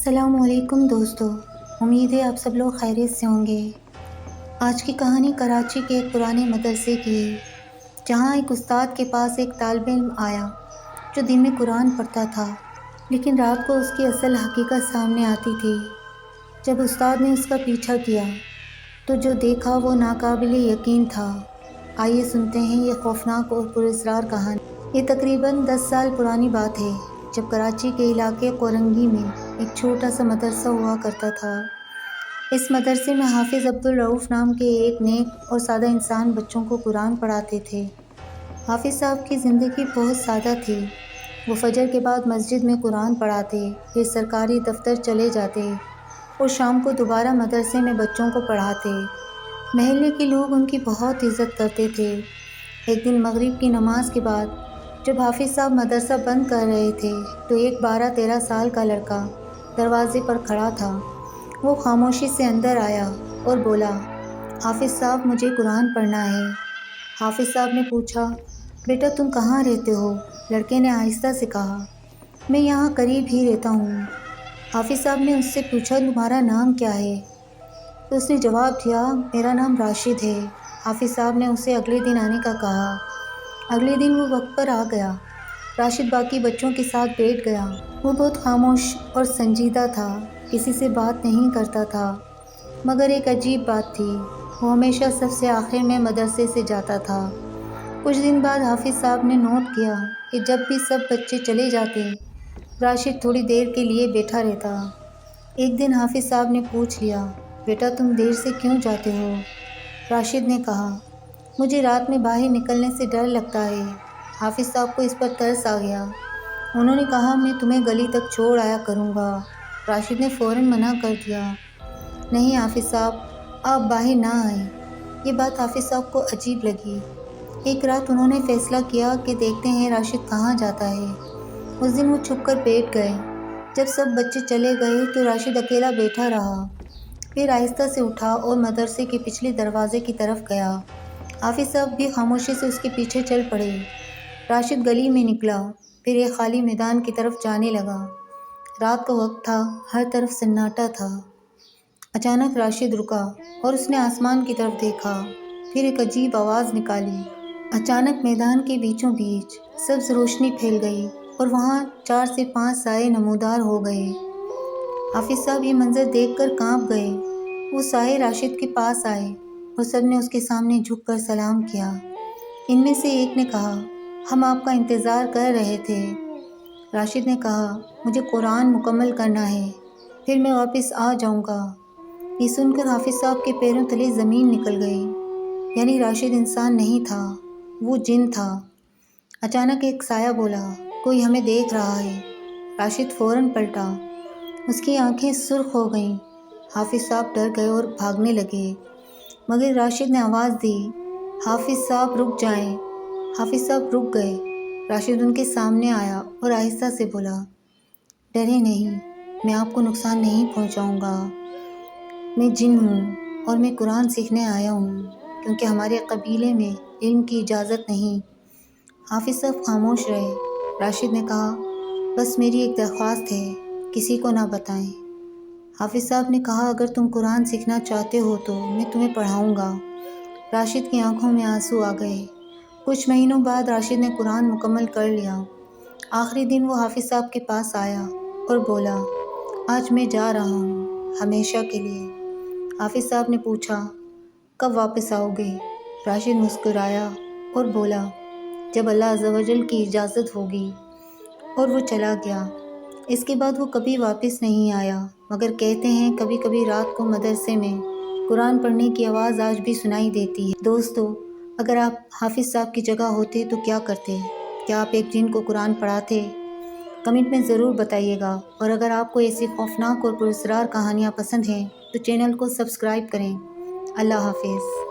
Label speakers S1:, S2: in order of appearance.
S1: السلام علیکم دوستو، امید ہے آپ سب لوگ خیریت سے ہوں گے۔ آج کی کہانی کراچی کے ایک پرانے مدرسے کی ہے، جہاں ایک استاد کے پاس ایک طالب علم آیا جو دن میں قرآن پڑھتا تھا، لیکن رات کو اس کی اصل حقیقت سامنے آتی تھی۔ جب استاد نے اس کا پیچھا کیا تو جو دیکھا وہ ناقابل یقین تھا۔ آئیے سنتے ہیں یہ خوفناک اور پراسرار کہانی۔ یہ تقریباً 10 سال پرانی بات ہے، جب کراچی کے علاقے کورنگی میں ایک چھوٹا سا مدرسہ ہوا کرتا تھا۔ اس مدرسے میں حافظ عبدالرؤف نام کے ایک نیک اور سادہ انسان بچوں کو قرآن پڑھاتے تھے۔ حافظ صاحب کی زندگی بہت سادہ تھی۔ وہ فجر کے بعد مسجد میں قرآن پڑھاتے، پھر سرکاری دفتر چلے جاتے اور شام کو دوبارہ مدرسے میں بچوں کو پڑھاتے۔ محلے کے لوگ ان کی بہت عزت کرتے تھے۔ ایک دن مغرب کی نماز کے بعد جب حافظ صاحب مدرسہ بند کر رہے تھے تو ایک 12-13 سال کا لڑکا دروازے پر کھڑا تھا۔ وہ خاموشی سے اندر آیا اور بولا، حافظ صاحب مجھے قرآن پڑھنا ہے۔ حافظ صاحب نے پوچھا، بیٹا تم کہاں رہتے ہو؟ لڑکے نے آہستہ سے کہا، میں یہاں قریب ہی رہتا ہوں۔ حافظ صاحب نے اس سے پوچھا، تمہارا نام کیا ہے؟ تو اس نے جواب دیا، میرا نام راشد ہے۔ حافظ صاحب نے اسے اگلے دن آنے کا کہا۔ اگلے دن وہ وقت پر آ گیا۔ راشد باقی بچوں کے ساتھ بیٹھ گیا۔ وہ بہت خاموش اور سنجیدہ تھا، کسی سے بات نہیں کرتا تھا، مگر ایک عجیب بات تھی، وہ ہمیشہ سب سے آخر میں مدرسے سے جاتا تھا۔ کچھ دن بعد حافظ صاحب نے نوٹ کیا کہ جب بھی سب بچے چلے جاتے، راشد تھوڑی دیر کے لیے بیٹھا رہتا۔ ایک دن حافظ صاحب نے پوچھ لیا، بیٹا تم دیر سے کیوں جاتے ہو؟ راشد نے کہا، مجھے رات میں باہر نکلنے سے ڈر لگتا ہے۔ حافظ صاحب کو اس پر ترس آ گیا۔ انہوں نے کہا، میں تمہیں گلی تک چھوڑ آیا کروں گا۔ راشد نے فوراً منع کر دیا، نہیں حافظ صاحب، آپ باہر نہ آئیں۔ یہ بات حافظ صاحب کو عجیب لگی۔ ایک رات انہوں نے فیصلہ کیا کہ دیکھتے ہیں راشد کہاں جاتا ہے۔ اس دن وہ چھپ کر بیٹھ گئے۔ جب سب بچے چلے گئے تو راشد اکیلا بیٹھا رہا۔ پھر آہستہ سے اٹھا اور مدرسے کے پچھلے دروازے کی طرف گیا۔ حافظ صاحب بھی خاموشی سے اس کے پیچھے چل پڑے۔ راشد گلی میں نکلا، پھر ایک خالی میدان کی طرف جانے لگا۔ رات کا وقت تھا، ہر طرف سناٹا تھا۔ اچانک راشد رکا اور اس نے آسمان کی طرف دیکھا، پھر ایک عجیب آواز نکالی۔ اچانک میدان کے بیچوں بیچ سبز روشنی پھیل گئی اور وہاں 4 سے 5 سائے نمودار ہو گئے۔ حافظ صاحب یہ منظر دیکھ کر کانپ گئے۔ وہ سائے راشد کے پاس آئے اور سب نے اس کے سامنے جھک کر سلام کیا۔ ان میں سے ایک نے کہا، ہم آپ کا انتظار کر رہے تھے۔ راشد نے کہا، مجھے قرآن مکمل کرنا ہے، پھر میں واپس آ جاؤں گا۔ یہ سن کر حافظ صاحب کے پیروں تلے زمین نکل گئی۔ یعنی راشد انسان نہیں تھا، وہ جن تھا۔ اچانک ایک سایہ بولا، کوئی ہمیں دیکھ رہا ہے۔ راشد فوراً پلٹا۔ اس کی آنکھیں سرخ ہو گئیں۔ حافظ صاحب ڈر گئے اور بھاگنے لگے، مگر راشد نے آواز دی، حافظ صاحب رک جائیں۔ حافظ صاحب رک گئے۔ راشد ان کے سامنے آیا اور آہستہ سے بولا، ڈریں نہیں، میں آپ کو نقصان نہیں پہنچاؤں گا۔ میں جن ہوں اور میں قرآن سیکھنے آیا ہوں، کیونکہ ہمارے قبیلے میں علم کی اجازت نہیں۔ حافظ صاحب خاموش رہے۔ راشد نے کہا، بس میری ایک درخواست ہے، کسی کو نہ بتائیں۔ حافظ صاحب نے کہا، اگر تم قرآن سیکھنا چاہتے ہو تو میں تمہیں پڑھاؤں گا۔ راشد کی آنکھوں میں آنسو آ گئے۔ کچھ مہینوں بعد راشد نے قرآن مکمل کر لیا۔ آخری دن وہ حافظ صاحب کے پاس آیا اور بولا، آج میں جا رہا ہوں، ہمیشہ کے لیے۔ حافظ صاحب نے پوچھا، کب واپس آؤ گے؟ راشد مسکرایا اور بولا، جب اللہ عز و جل کی اجازت ہوگی، اور وہ چلا گیا۔ اس کے بعد وہ کبھی واپس نہیں آیا، مگر کہتے ہیں کبھی کبھی رات کو مدرسے میں قرآن پڑھنے کی آواز آج بھی سنائی دیتی ہے۔ دوستو، اگر آپ حافظ صاحب کی جگہ ہوتے تو کیا کرتے؟ کیا آپ ایک جن کو قرآن پڑھاتے؟ کمنٹ میں ضرور بتائیے گا، اور اگر آپ کو ایسی خوفناک اور پراسرار کہانیاں پسند ہیں تو چینل کو سبسکرائب کریں۔ اللہ حافظ۔